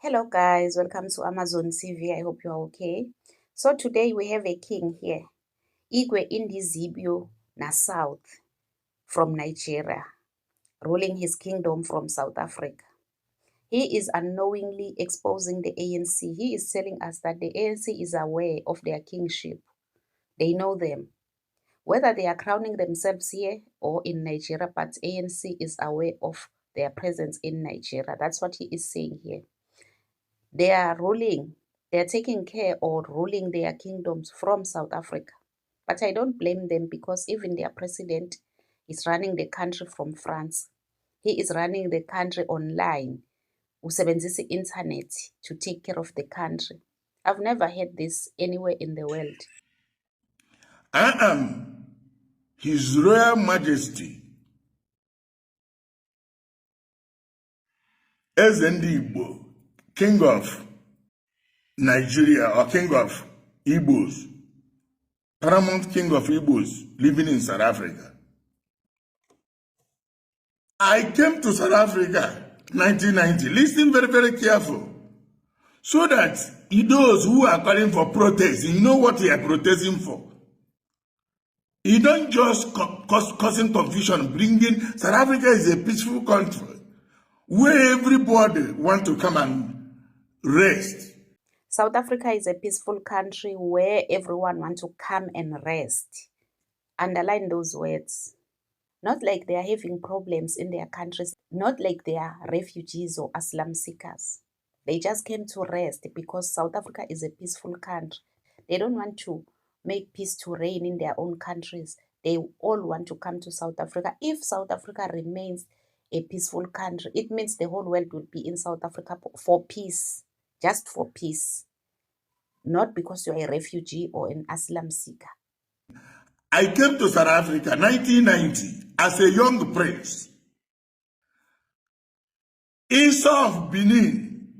Hello guys, welcome to Amazon TV. I hope you are okay. So today we have a king here, Igwe Indizibyo South from Nigeria, ruling his kingdom from South Africa. He is unknowingly exposing the ANC. He is telling us that the ANC is aware of their kingship. They know them. Whether they are crowning themselves here or in Nigeria, but ANC is aware of their presence in Nigeria. That's what he is saying here. They are ruling, they are taking care or ruling their kingdoms from South Africa. But I don't blame them because even their president is running the country from France. He is running the country online. Usebenzisa internet to take care of the country. I've never heard this anywhere in the world. I am His Royal Majesty Eze Ndị Igbo, King of Nigeria or King of Igbos, Paramount King of Igbos living in South Africa. I came to South Africa 1990. Listen very, very careful. So that those who are calling for protest, you know what they are protesting for. You don't just causing confusion, bringing South Africa is a peaceful country where everybody want to come and rest. South Africa is a peaceful country where everyone wants to come and rest. Underline those words. Not like they are having problems in their countries, not like they are refugees or asylum seekers. They just came to rest because South Africa is a peaceful country. They don't want to make peace to reign in their own countries. They all want to come to South Africa. If South Africa remains a peaceful country, it means the whole world will be in South Africa for peace, just for peace. Not because you're a refugee or an asylum seeker. I came to South Africa 1990 as a young prince. Isa of Benin,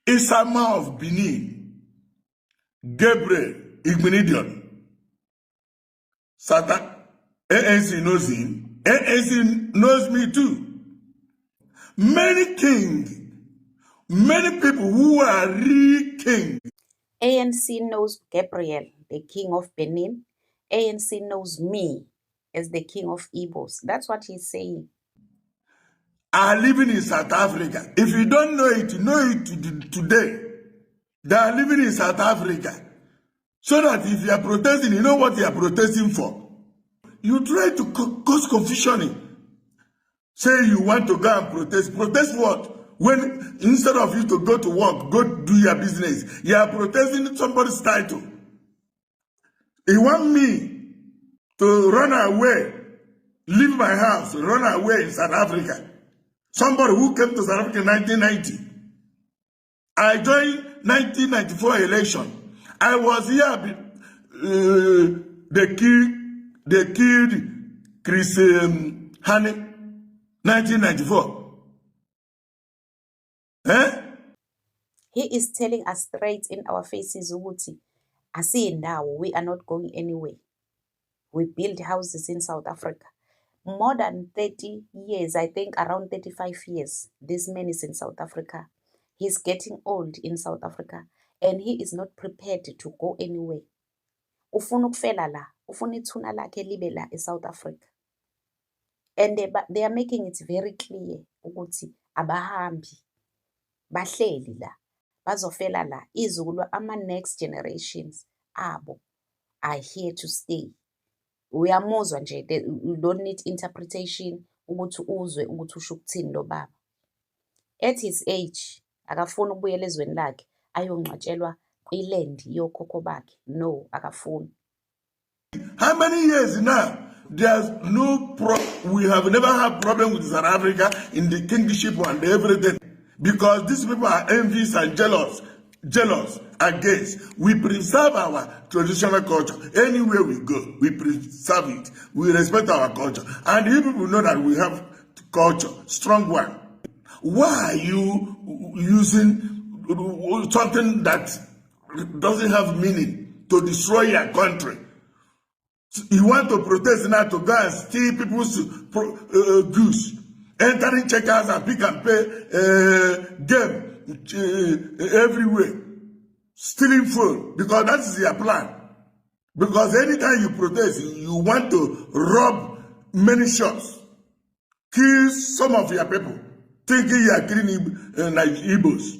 Isama of Benin, Gabriel Igbenedion, Satan, ANC knows him, ANC knows me too. Many kings, many people who are real kings. ANC knows Gabriel, the king of Benin. ANC knows me as the king of Igbos. That's what he's saying. Are living in South Africa. If you don't know it today. They are living in South Africa. So that if you are protesting, you know what you are protesting for. You try to cause confusion. Say you want to go and protest. Protest what? When instead of you to go to work, go do your business, you are protesting somebody's title. You want me to run away, leave my house, run away in South Africa. Somebody who came to South Africa in 1990. I joined 1994 election. I was here. They killed Chris Hani, 1994. He is telling us straight in our faces, Uguti, now we are not going anywhere. We build houses in South Africa. More than 30 years, I think around 35 years, this man is in South Africa. He's getting old in South Africa and he is not prepared to go anywhere. Ufuna ukufela la, ufuna ithuna lakhe libe la eSouth Africa. And they are making it very clear ukuthi abahambi bahleli la, bazofela la, izulu ama next generations abo are here to stay. Uyamuzwa nje, you don't need interpretation ukuthi uzwe ukuthi usho ukuthini lo baba. At his age, akafuni ukubuyela ezweni lakhe ayongcwatshelwa kwiland yokhokho bakhe. No, akafuni. How many years now? There's no we have never had problem with South Africa in the kingship and everything. Because these people are envious and jealous against. We preserve our traditional culture. Anywhere we go, we preserve it. We respect our culture. And you people know that we have culture, strong one. Why are you using something that doesn't have meaning to destroy your country? You want to protest now to go and steal people's goods, entering checkers and pick and pay game everywhere, stealing phone, because that is their plan. Because anytime you protest, you want to rob many shops, kill some of your people, thinking you are killing like Igbos.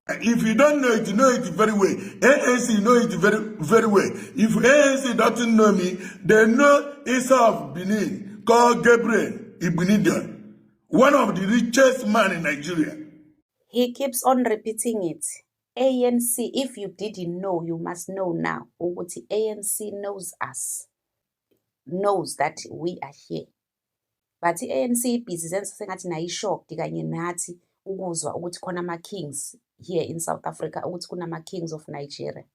If you don't know it, you know it very well. ANC know it very, very well. If ANC doesn't know me, they know Isa of Benin, called Gabriel Ibunidion, one of the richest men in Nigeria. He keeps on repeating it. ANC, if you didn't know, you must know now. Ukuthi ANC knows us, knows that we are here. But ANC busy sengathi nayi shocked kanye nathi ukuzwa ukuthi khona ama kings here in South Africa, ukuthi kunama kings of Nigeria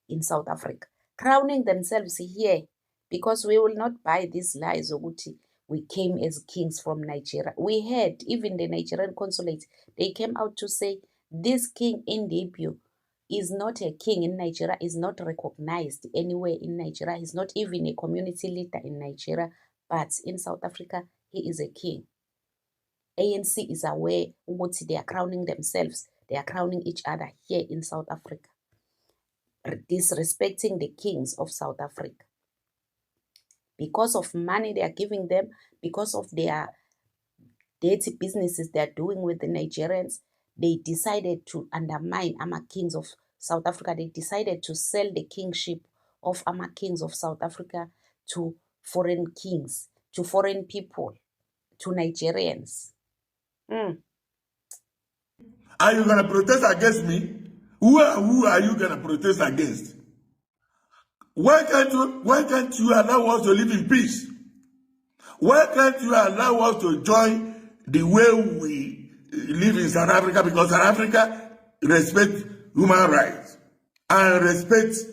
in South Africa, crowning themselves here, because we will not buy these lies ukuthi we came as kings from Nigeria. We heard even the Nigerian consulate, they came out to say this king in debut is not a king in Nigeria, is not recognized anywhere in Nigeria. He's not even a community leader in Nigeria, but in South Africa, he is a king. ANC is aware what they are crowning themselves. They are crowning each other here in South Africa, disrespecting the kings of South Africa. Because of money they are giving them, because of their dirty businesses they are doing with the Nigerians, they decided to undermine Ama Kings of South Africa. They decided to sell the kingship of Ama Kings of South Africa to foreign kings, to foreign people, to Nigerians. Are you going to protest against me? Who are you going to protest against? Why can't you allow us to live in peace? Why can't you allow us to join the way we live in South Africa? Because South Africa respects human rights and respects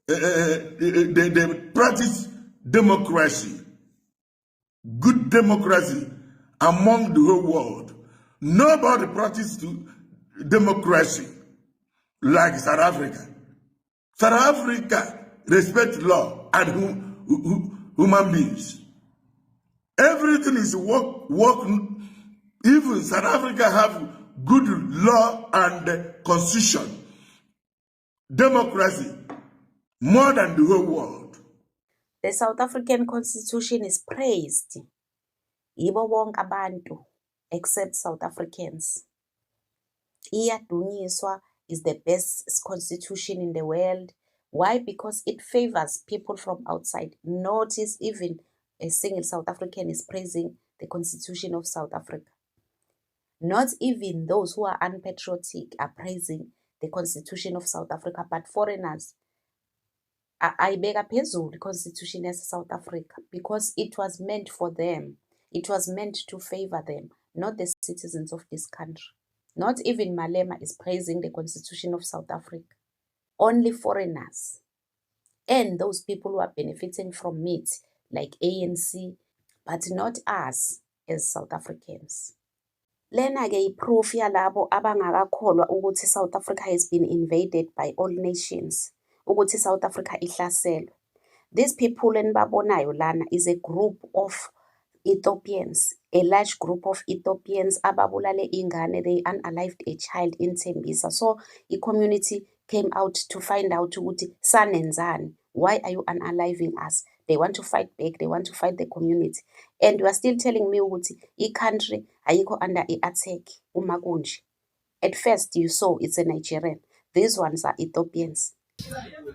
the practice democracy, good democracy among the whole world. Nobody practices democracy like South Africa. South Africa respects law and human beings. Everything is work. Even South Africa have good law and constitution, democracy, more than the whole world. The South African Constitution is praised. Ibo bonke abantu, except South Africans. Iyadunyiswa is the best constitution in the world. Why? Because it favors people from outside. Notice even a single South African is praising the Constitution of South Africa. Not even those who are unpatriotic are praising the Constitution of South Africa, but foreigners ayibeka phezulu the Constitution of South Africa because it was meant for them. It was meant to favor them, not the citizens of this country. Not even Malema is praising the Constitution of South Africa. Only foreigners and those people who are benefiting from it, like ANC, but not us as South Africans. Lena ke proof yalabo abangakakholwa ukuthi South Africa has been invaded by all nations, ukuthi South Africa ihlaselwe. These people enibabonayo lana is a group of Ethiopians, a large group of Ethiopians ababulale ingane, they unalived a child in Tembisa. So the community came out to find out ukuthi sanenzani, why are you unaliving us? They want to fight back, they want to fight the community. And you are still telling me ukuthi I country ayikho under attack uma kunje. At first you saw it's a Nigerian. These ones are Ethiopians.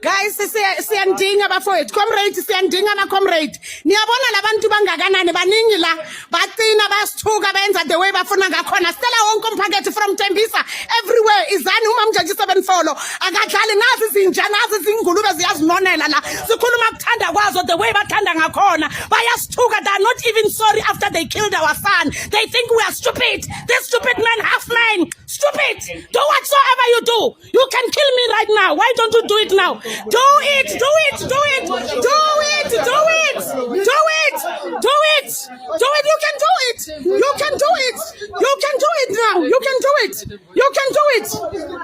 Guys, siyandinga bafowethu, comrade siyandinga ama comrade. Niyabona labantu bangakanani baningi la, bacina basithuka benza the way bafuna ngakhona. Stella wonke umphakathi from Tembisa everywhere. Izani uma mjaji 7 follow. Akadlali nazi izinja, nazi izingulube ziyazinonela la. Sikhuluma ukuthanda kwazo the way bathanda ngakhona. Bayasithuka, they are not even sorry after they killed our son. They think we are stupid. This stupid man, half man, stupid. Do whatsoever you do. You can kill me right now. Why don't you do it now? Do it, do it, do it, do it, do it, do it, do it, do it. You can do it. You can do it. You can do it now. You can do it. You can do it.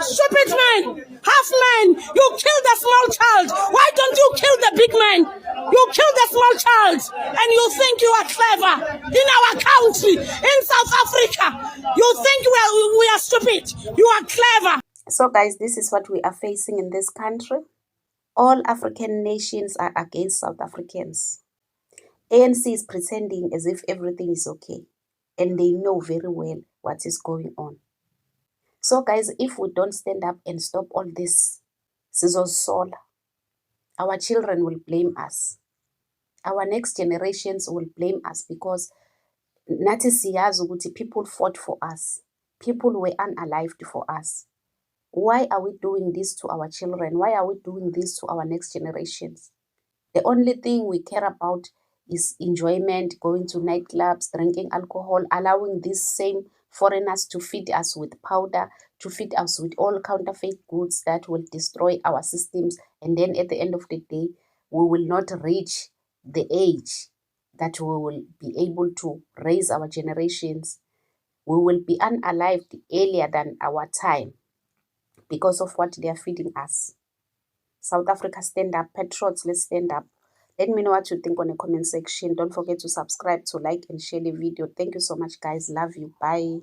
Stupid man, half man, you killed a small child. Why don't you kill the big man? You killed a small child and you think you are clever in our country, in South Africa. You think we are stupid. You are clever. So guys, this is what we are facing in this country. All African nations are against South Africans. ANC is pretending as if everything is okay, and they know very well what is going on. So guys, if we don't stand up and stop all this, sizosola, our children will blame us. Our next generations will blame us because nathi siyazi ukuthi people fought for us. People were unalived for us. Why are we doing this to our children? Why are we doing this to our next generations? The only thing we care about is enjoyment, going to nightclubs, drinking alcohol, allowing these same foreigners to feed us with powder, to feed us with all counterfeit goods that will destroy our systems. And then at the end of the day, we will not reach the age that we will be able to raise our generations. We will be unalived earlier than our time because of what they are feeding us. South Africa, stand up. Patriots, let's stand up. Let me know what you think on the comment section. Don't forget to subscribe, to like, and share the video. Thank you so much, guys. Love you. Bye.